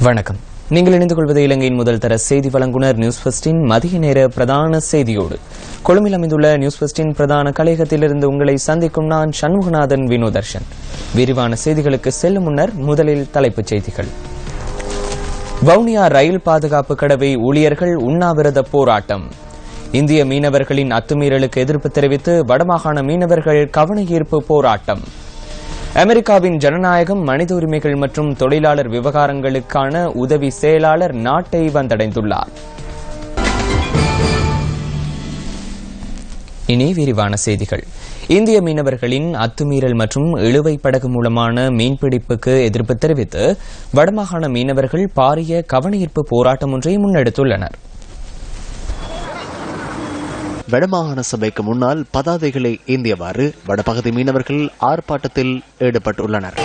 வணக்கம். நீங்கள் இணைந்து கொள்வது இலங்கையின் முதல் தர செய்தி வழங்குனர் நியூஸ் ஃபர்ஸ்டின் மதிய நேர பிரதான செய்தியோடு. கொழும்பில் அமைந்துள்ள நியூஸ் ஃபர்ஸ்டின் பிரதான கலையகத்திலிருந்து உங்களை சந்திக்கும் நான் சண்முகநாதன் வினோதர்ஷன். விரிவான செய்திகளுக்கு செல்லும் முன்னர் முதலில் தலைப்புச் செய்திகள். வவுனியா ரயில் பாதுகாப்பு கடவை ஊழியர்கள் உண்ணாவிரத போராட்டம். இந்திய மீனவர்களின் அத்துமீறலுக்கு எதிர்ப்பு தெரிவித்து வடமாகாண மீனவர்கள் கவனஈர்ப்பு போராட்டம். அமெரிக்காவின் ஜனநாயகம், மனித உரிமைகள் மற்றும் தொழிலாளர் விவகாரங்களுக்கான உதவி செயலாளர் நாட்டை வந்தடைந்துள்ளார். இனி விரிவான செய்திகள். இந்திய மீனவர்களின் அத்துமீறல் மற்றும் இழுவை படகு மூலமான மீன்பிடிப்புக்கு எதிர்ப்பு தெரிவித்து வடமாகாண மீனவர்கள் பாரிய கவனஈர்ப்பு போராட்டம் ஒன்றை முன்னெடுத்துள்ளனர். வடமாகாண சபைக்கு முன்னால் பதாதைகளை ஏந்தியவாறு வடபகுதி மீனவர்கள் ஆர்ப்பாட்டத்தில் ஈடுபட்டுள்ளனர்.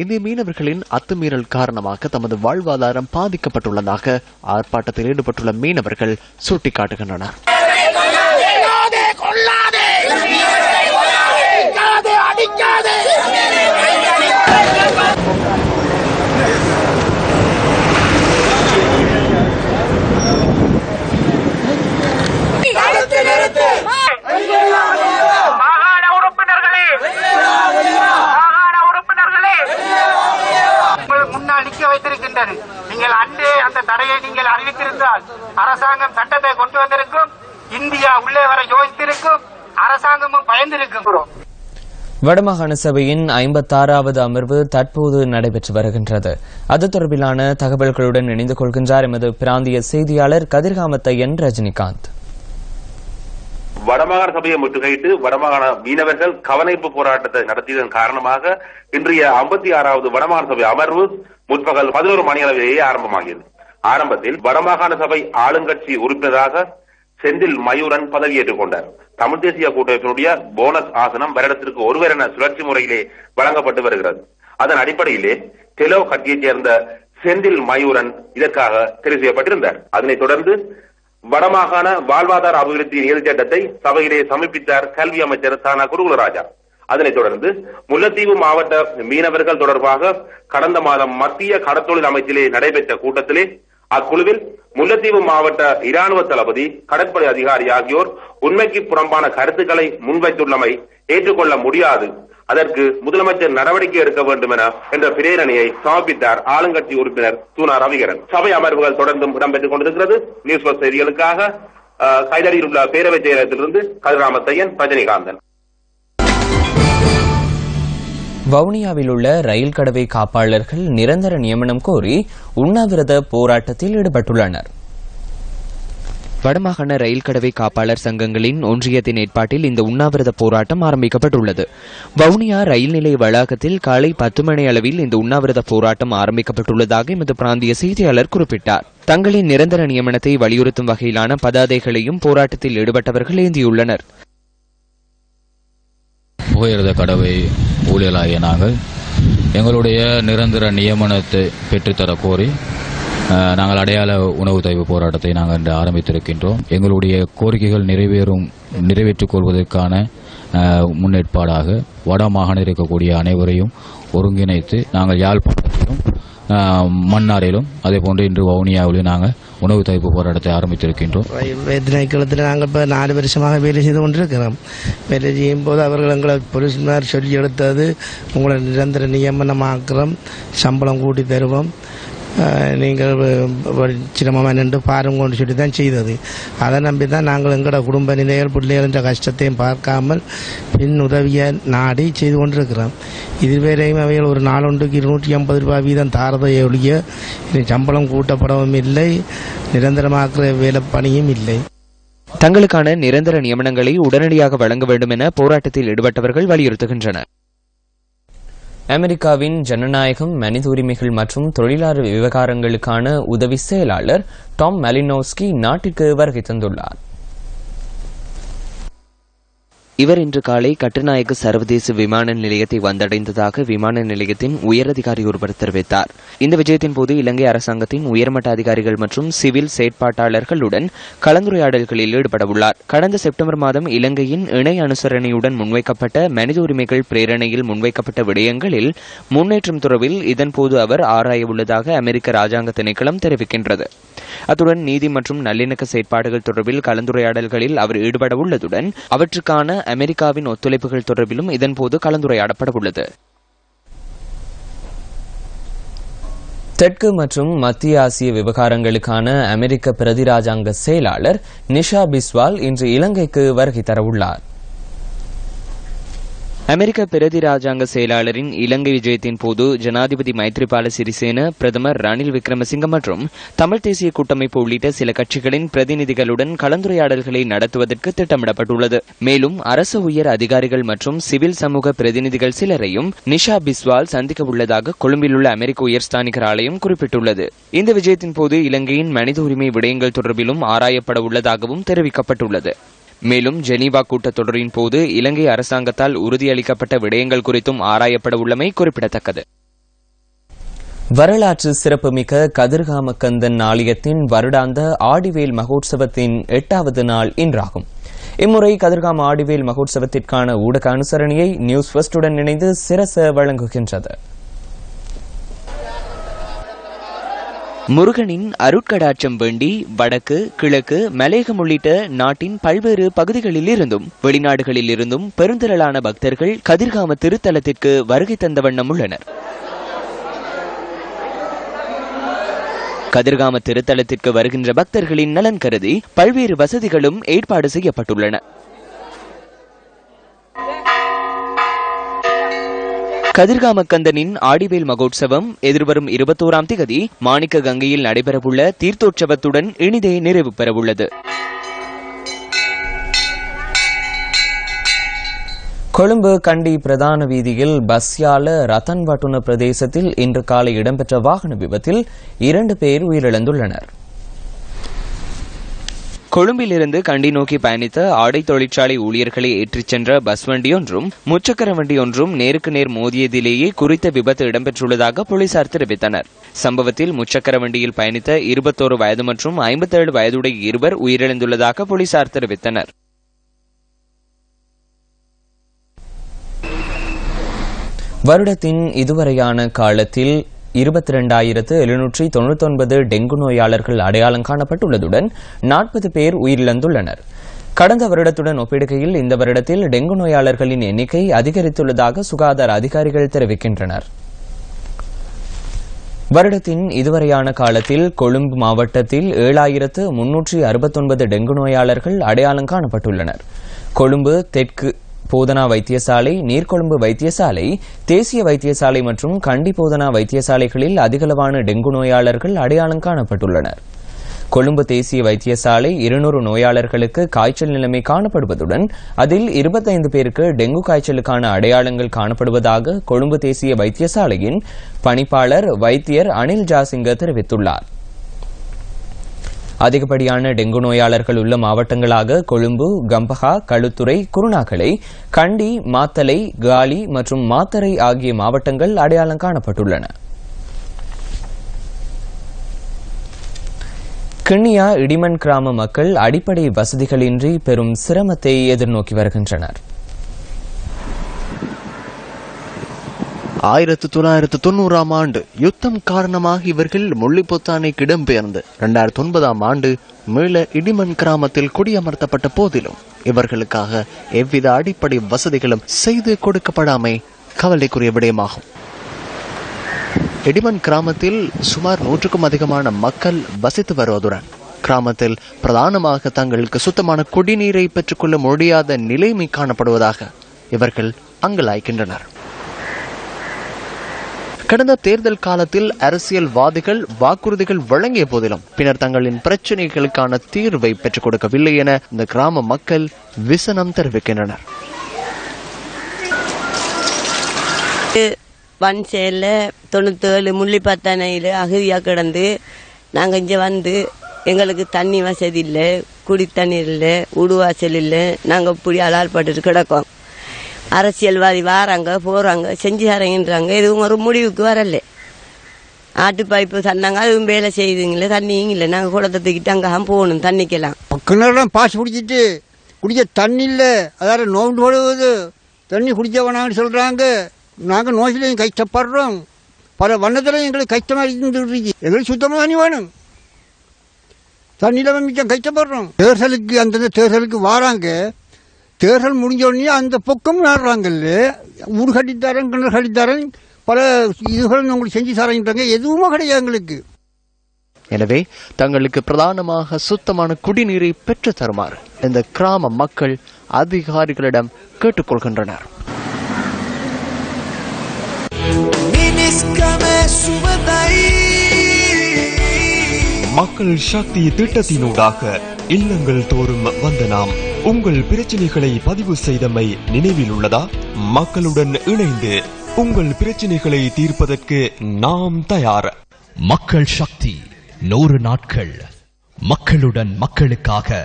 இந்திய மீனவர்களின் அத்துமீறல் காரணமாக தமது வாழ்வாதாரம் பாதிக்கப்பட்டுள்ளதாக ஆர்ப்பாட்டத்தில் ஈடுபட்டுள்ள மீனவர்கள் சுட்டிக்காட்டுகின்றனர். நீங்கள் அன்றே அந்த தடையை நீங்கள் அறிவித்திருந்தால் அரசாங்கம் சட்டத்தை கொண்டு வந்திருக்கும், இந்தியா உள்ளே வர யோசித்திருக்கும், அரசாங்கமும் பயந்திருக்கும். வடமாகாண சபையின் 56வது அமர்வு தற்போது நடைபெற்று வருகின்றது. அது தொடர்பிலான தகவல்களுடன் இணைந்து கொள்கின்றார் எமது பிராந்திய செய்தியாளர் கதிர்காமத்தையன் ரஜினிகாந்த். வடமாகாண சபையை முற்றுகையிட்டு வடமாகாண மீனவர்கள் கவனஈர்ப்பு போராட்டத்தை நடத்தியதன் காரணமாக இன்றைய 56வது வடமாகாண சபை அமர்வு முற்பகல் 11 மணி அளவிலேயே ஆரம்பமாகியது. ஆரம்பத்தில் வடமாகாண சபை ஆளுங்கட்சி உறுப்பினராக செந்தில் மயூரன் பதவியேற்றுக் கொண்டார். தமிழ் தேசிய கூட்டமைப்பினுடைய போனஸ் ஆசனம் வருடத்திற்கு ஒருவர் என சுழற்சி முறையிலே வழங்கப்பட்டு வருகிறது. அதன் அடிப்படையிலே டெலோ கட்சியைச் சேர்ந்த செந்தில் மயூரன் இதற்காக தெரிவு செய்யப்பட்டிருந்தார். அதனைத் தொடர்ந்து வடமாகாண வாழ்வாதார அபிவிருத்தி நிதி திட்டத்தை சபையிலே சமர்ப்பித்தார் கல்வி அமைச்சர் தானா குருகுலராஜா. அதனைத் தொடர்ந்து முல்லைத்தீவு மாவட்ட மீனவர்கள் தொடர்பாக கடந்த மாதம் மத்திய கடற்தொழில் அமைச்சிலே நடைபெற்ற கூட்டத்திலே அக்குழுவில் முல்லைத்தீவு மாவட்ட இராணுவ தளபதி, கடற்படை அதிகாரி ஆகியோர் உண்மைக்கு புறம்பான கருத்துக்களை முன்வைத்துள்ளமை ஏற்றுக்கொள்ள முடியாது, அதற்கு முதலமைச்சர் நடவடிக்கை எடுக்க வேண்டும் என்ற பிரேரணையை சமர்ப்பித்தார் ஆளுங்கட்சி உறுப்பினர் சூனா ரவிகரன். சபை அமர்வுகள் தொடர்ந்தும் இடம்பெற்றுக் கொண்டிருக்கிறது. நியூஸ் பஸ் செய்திகளுக்காக கைதடியில் உள்ள பேரவை செயலகத்திலிருந்து கதிராமத்தையன், ரஜினிகாந்தன். வவுனியாவில் உள்ள ரயில் கடவை காப்பாளர்கள் நிரந்தர நியமனம் கோரி உண்ணாவிரத போராட்டத்தில் ஈடுபட்டுள்ளனர். வடமாகாண ரயில் கடவை காப்பாளர் சங்கங்களின் ஒன்றியத்தின் ஏற்பாட்டில் இந்த உண்ணாவிரத போராட்டம் ஆரம்பிக்கப்பட்டுள்ளது. வவுனியா ரயில் நிலைய வளாகத்தில் காலை 10 மணி அளவில் இந்த உண்ணாவிரத போராட்டம் ஆரம்பிக்கப்பட்டுள்ளதாக எமது பிராந்திய செய்தியாளர் குறிப்பிட்டார். தங்களின் நிரந்தர நியமனத்தை வலியுறுத்தும் வகையிலான பதாதைகளையும் போராட்டத்தில் ஈடுபட்டவர்கள் ஏந்தியுள்ளனர். புகையிரத கடவை ஊழியர்களாகிய நாங்கள் எங்களுடைய நிரந்தர நியமனத்தை பெற்றுத்தர கோரி நாங்கள் அடையாள உணவு தவிர்ப்பு போராட்டத்தை நாங்கள் இன்று ஆரம்பித்திருக்கின்றோம். எங்களுடைய கோரிக்கைகள் நிறைவேற்றிக் கொள்வதற்கான முன்னேற்பாடாக வடமாகாண இருக்கக்கூடிய அனைவரையும் ஒருங்கிணைத்து நாங்கள் யாழ்ப்பாணத்திலும் மன்னாரிலும் அதே போன்று இன்று வவுனியாவிலும் நாங்கள் உணவு தவிர்ப்பு போராட்டத்தை ஆரம்பித்திருக்கின்றோம். திணைக்களத்தில் நாங்கள் இப்போ 4 வருஷமாக வேலை செய்து கொண்டிருக்கிறோம். வேலை செய்யும் போது அவர்கள் எங்களை போலீஸ்மார் சொல்லி எடுத்தது, உங்களை நிரந்தர நியமனமாக்குறோம், சம்பளம் கூட்டி தருவோம், நீங்கள் சிரமமாக நின்று பாருங்கன்னு சொல்லி தான் செய்தது. அதை நம்பி தான் நாங்கள் எங்களோட குடும்ப நிலைகள் பிள்ளைகள் கஷ்டத்தையும் பார்க்காமல் பின் உதவியை நாடி செய்து கொண்டிருக்கிறோம். இதுவரையும் அவைகள் ஒரு நாளொன்றுக்கு 250 ரூபாய் வீதம் தாரதையை ஒழிய சம்பளம் கூட்டப்படவும் இல்லை, நிரந்தரமாக்குற வேலை பணியும் இல்லை. தங்களுக்கான நிரந்தர நியமனங்களை உடனடியாக வழங்க வேண்டும் என போராட்டத்தில் ஈடுபட்டவர்கள் வலியுறுத்துகின்றனர். அமெரிக்காவின் ஜனநாயகம், மனித உரிமைகள் மற்றும் தொழிலாளர் விவகாரங்களுக்கான உதவி செயலாளர் டாம் மாலினோவ்ஸ்கி நாட்டிற்கு வருகை தந்துள்ளார். இவர் இன்று காலை கட்டுநாயக்க சர்வதேச விமான நிலையத்தை வந்தடைந்ததாக விமான நிலையத்தின் உயரதிகாரி ஒருவர் தெரிவித்தார். இந்த விஜயத்தின் போது இலங்கை அரசாங்கத்தின் உயர்மட்ட அதிகாரிகள் மற்றும் சிவில் செயற்பாட்டாளர்களுடன் கலந்துரையாடல்களில் ஈடுபடவுள்ளார். கடந்த செப்டம்பர் மாதம் இலங்கையின் இணை அனுசரணையுடன் முன்வைக்கப்பட்ட மனித உரிமைகள் பிரேரணையில் முன்வைக்கப்பட்ட விடயங்களில் முன்னேற்றம் தொடர்பில் இதன்போது அவர் ஆராயவுள்ளதாக அமெரிக்க ராஜாங்க திணைக்களம் தெரிவிக்கின்றது. அத்துடன் நீதி மற்றும் நல்லிணக்க செயற்பாடுகள் தொடர்பில் கலந்துரையாடல்களில் அவர் ஈடுபட உள்ளதுடன் அவற்றுக்கான அமெரிக்காவின் ஒத்துழைப்புகள் தொடர்பிலும் இதன்போது கலந்துரையாடப்பட உள்ளது. தெற்கு மற்றும் மத்திய ஆசிய விவகாரங்களுக்கான அமெரிக்க பிரதி ராஜாங்க செயலாளர் நிஷா பிஸ்வால் இன்று இலங்கைக்கு வருகை தரவுள்ளார். அமெரிக்க பிரதி ராஜாங்க செயலாளரின் இலங்கை விஜயத்தின் போது ஜனாதிபதி மைத்ரிபால சிறிசேன, பிரதமர் ரணில் விக்ரமசிங்க மற்றும் தமிழ் தேசிய கூட்டமைப்பு உள்ளிட்ட சில கட்சிகளின் பிரதிநிதிகளுடன் கலந்துரையாடல்களை நடத்துவதற்கு திட்டமிடப்பட்டுள்ளது. மேலும் அரசு உயர் அதிகாரிகள் மற்றும் சிவில் சமூக பிரதிநிதிகள் சிலரையும் நிஷா பிஸ்வால் சந்திக்க உள்ளதாக கொழும்பில் உள்ள அமெரிக்க உயர்ஸ்தானிகர் ஆலயம் குறிப்பிட்டுள்ளது. இந்த விஜயத்தின் போது இலங்கையின் மனித உரிமை விடயங்கள் தொடர்பிலும் ஆராயப்பட உள்ளதாகவும் தெரிவிக்கப்பட்டுள்ளது. மேலும் ஜெனீவா கூட்டத்தொடரின் போது இலங்கை அரசாங்கத்தால் உறுதியளிக்கப்பட்ட விடயங்கள் குறித்தும் ஆராயப்பட உள்ளமை குறிப்பிடத்தக்கது. வரலாற்று சிறப்புமிக்க கதிர்காம கந்தன் ஆலயத்தின் வருடாந்த ஆடிவேல் மகோற்சவத்தின் 8வது நாள் இன்றாகும். இம்முறை கதிர்காம ஆடிவேல் மகோற்சவத்திற்கான ஊடக அனுசரணையை நியூஸ் ஃபர்ஸ்டுடன் இணைந்து சிரச வழங்குகின்றது. முருகனின் அருட்கடாட்சம் வேண்டி வடக்கு, கிழக்கு, மலையகம் உள்ளிட்ட நாட்டின் பல்வேறு பகுதிகளில் இருந்தும் வெளிநாடுகளில் இருந்தும் பெருந்திரளான பக்தர்கள் கதிர்காம திருத்தலத்திற்கு வருகை தந்த வண்ணம் உள்ளனர். கதிர்காம திருத்தலத்திற்கு வருகின்ற பக்தர்களின் நலன் கருதி பல்வேறு வசதிகளும் ஏற்பாடு செய்யப்பட்டுள்ளன. கதிர்காம கந்தனின் ஆடிவேல் மகோற்சவம் எதிர்வரும் 21ஆம் திகதி மாணிக்க கங்கையில் நடைபெறவுள்ள தீர்த்தோற்சவத்துடன் இனிதே நிறைவு பெறவுள்ளது. கொழும்பு கண்டி பிரதான வீதியில் பஸ்யால ரத்தன்வட்டுன பிரதேசத்தில் இன்று காலை இடம்பெற்ற வாகன விபத்தில் 2 பேர் உயிரிழந்துள்ளனர். கொழும்பிலிருந்து கண்டி நோக்கி பயணித்த ஆடை தொழிற்சாலை ஊழியர்களை ஏற்றிச் சென்ற பஸ் வண்டியொன்றும் முச்சக்கர வண்டியொன்றும் நேருக்கு நேர் மோதியதிலேயே குறித்த விபத்து இடம்பெற்றுள்ளதாக போலீசார் தெரிவித்தனர். சம்பவத்தில் முச்சக்கர வண்டியில் பயணித்த 21 வயது மற்றும் 57 வயதுடைய இருவர் உயிரிழந்துள்ளதாக போலீசார் தெரிவித்தனர். வருடத்தின் இதுவரையான காலத்தில் 22,799 டெங்கு நோயாளர்கள் அடையாளம் காணப்பட்டுள்ளதுடன் 40 பேர் உயிரிழந்துள்ளனர். கடந்த வருடத்துடன் ஒப்பிடுகையில் இந்த வருடத்தில் டெங்கு நோயாளர்களின் எண்ணிக்கை அதிகரித்துள்ளதாக சுகாதார அதிகாரிகள் தெரிவிக்கின்றனர். வருடத்தின் இதுவரையான காலத்தில் கொழும்பு மாவட்டத்தில் 7,369 டெங்கு நோயாளர்கள் அடையாளம் காணப்பட்டுள்ளனர். கொழும்பு தெற்கு போதனா வைத்தியசாலை, நீர்கொழும்பு வைத்தியசாலை, தேசிய வைத்தியசாலை மற்றும் கண்டி போதனா வைத்தியசாலைகளில் அதிகளவான டெங்கு நோயாளர்கள் அடையாளம் காணப்பட்டுள்ளனர். கொழும்பு தேசிய வைத்தியசாலை 200 நோயாளர்களுக்கு காய்ச்சல் நிலைமை காணப்படுவதுடன் அதில் 25 பேருக்கு டெங்கு காய்ச்சலுக்கான அடையாளங்கள் காணப்படுவதாக கொழும்பு தேசிய வைத்தியசாலையின் பணிப்பாளர் வைத்தியர் அனில் ஜாசிங்க தெரிவித்துள்ளார். அதிகப்படியான டெங்கு நோயாளர்கள் உள்ள மாவட்டங்களாக கொழும்பு, கம்பஹா, களுத்துறை, குருணாகலை, கண்டி, மாத்தலை, காலி மற்றும் மாத்தறை ஆகிய மாவட்டங்கள் அடையாளம் காணப்பட்டுள்ளன. கிண்ணியா இடிமண் கிராம மக்கள் அடிப்படை வசதிகளின்றி பெரும் சிரமத்தை எதிர்நோக்கி வருகின்றனர். 1990ஆம் ஆண்டு யுத்தம் காரணமாக இவர்கள் முள்ளிப்பொத்தானைக்கு இடம்பெயர்ந்து 2009ஆம் ஆண்டு மீள இடிமண் கிராமத்தில் குடியமர்த்தப்பட்ட போதிலும் இவர்களுக்காக எவ்வித அடிப்படை வசதிகளும் செய்து கொடுக்கப்படாமை கவலைக்குரிய விடயமாகும். இடிமண் கிராமத்தில் சுமார் 100க்கும் அதிகமான மக்கள் வசித்து வருவதுடன் கிராமத்தில் பிரதானமாக தங்களுக்கு சுத்தமான குடிநீரை பெற்றுக்கொள்ள முடியாத நிலைமை காணப்படுவதாக இவர்கள் அங்கலாய்க்கின்றனர். கடந்த தேர்தல் காலத்தில் அரசியல்வாதிகள் வாக்குறுதிகள் வழங்கிய போதிலும் பின்னர் தங்களின் பிரச்சனைகளுக்கான தீர்வை பெற்றுக் கொடுக்கவில்லை என இந்த கிராம மக்கள் விசனம் தெரிவிக்கின்றனர். வன்சேல 97 முள்ளிப்பத்தனையில் அகதியாக கிடந்து நாங்கள் இங்கே வந்து எங்களுக்கு தண்ணி வசதி இல்லை, குடி தண்ணீர் இல்லை, உடுவாசல் இல்லை. நாங்கள் இப்படி அலால்பட்டு கிடக்கோம். அரசியல்வாதி வாராங்க போகிறாங்க, செஞ்சு தரங்கன்றாங்க, எதுவும் ஒரு முடிவுக்கு வரல. ஆட்டு பைப்பு தந்தாங்க, அதுவும் வேலை செய்யுதுங்களே, தண்ணியும் இல்லை. நாங்கள் குளத்தை தூக்கிட்டு அங்கே போகணும் தண்ணிக்கெல்லாம். கிணறுலாம் பாசி பிடிச்சிட்டு குடிக்க தண்ணி இல்லை, அதாவது நோண்டு போடுவது தண்ணி குடிக்க வேணாம்னு சொல்கிறாங்க. நாங்கள் நோய்களையும் கஷ்டப்படுறோம், பல வண்ணத்திலையும் எங்களுக்கு கஷ்டமாக இருந்துருக்கு. எங்களுக்கு சுத்தமாக தண்ணி வேணும், தண்ணியில் மிச்சம் கஷ்டப்படுறோம். தேர்தலுக்கு அந்தந்த தேர்தலுக்கு வராங்க, தேர்தல் முடிஞ்சோடனே அந்த பக்கம் நாடுறாங்கல்ல, ஊடு கட்டித்தரேன் கிணறு கட்டித்தரேன் பல இதுகளும் உங்களுக்கு செஞ்சு தரேன்றாங்க, எதுவுமே கிடையாது எங்களுக்கு. எனவே தங்களுக்கு பிரதானமாக சுத்தமான குடிநீரை பெற்று தருமாறு இந்த கிராம மக்கள் அதிகாரிகளிடம் கேட்டுக்கொள்கின்றனர். மக்கள் சக்தி திட்டத்தினூடாக இல்லங்கள் தோறும் வந்த நாம் உங்கள் பிரச்சனைகளை பதிவு செய்தமை நினைவில் உள்ளதா? மக்களுடன் இணைந்து உங்கள் பிரச்சனைகளை தீர்ப்பதற்கு நாம் தயார். மக்கள் சக்தி 100 நாட்கள் மக்களுடன் மக்களுக்காக.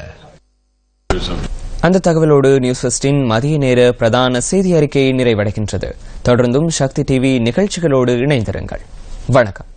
அந்த தகவலோடு நியூஸ் ஃபர்ஸ்டின் மதிய நேர பிரதான செய்தி அறிக்கையை நிறைவடைகின்றது. தொடர்ந்தும் சக்தி டிவி நிகழ்ச்சிகளோடு இணைந்திருங்கள். வணக்கம்.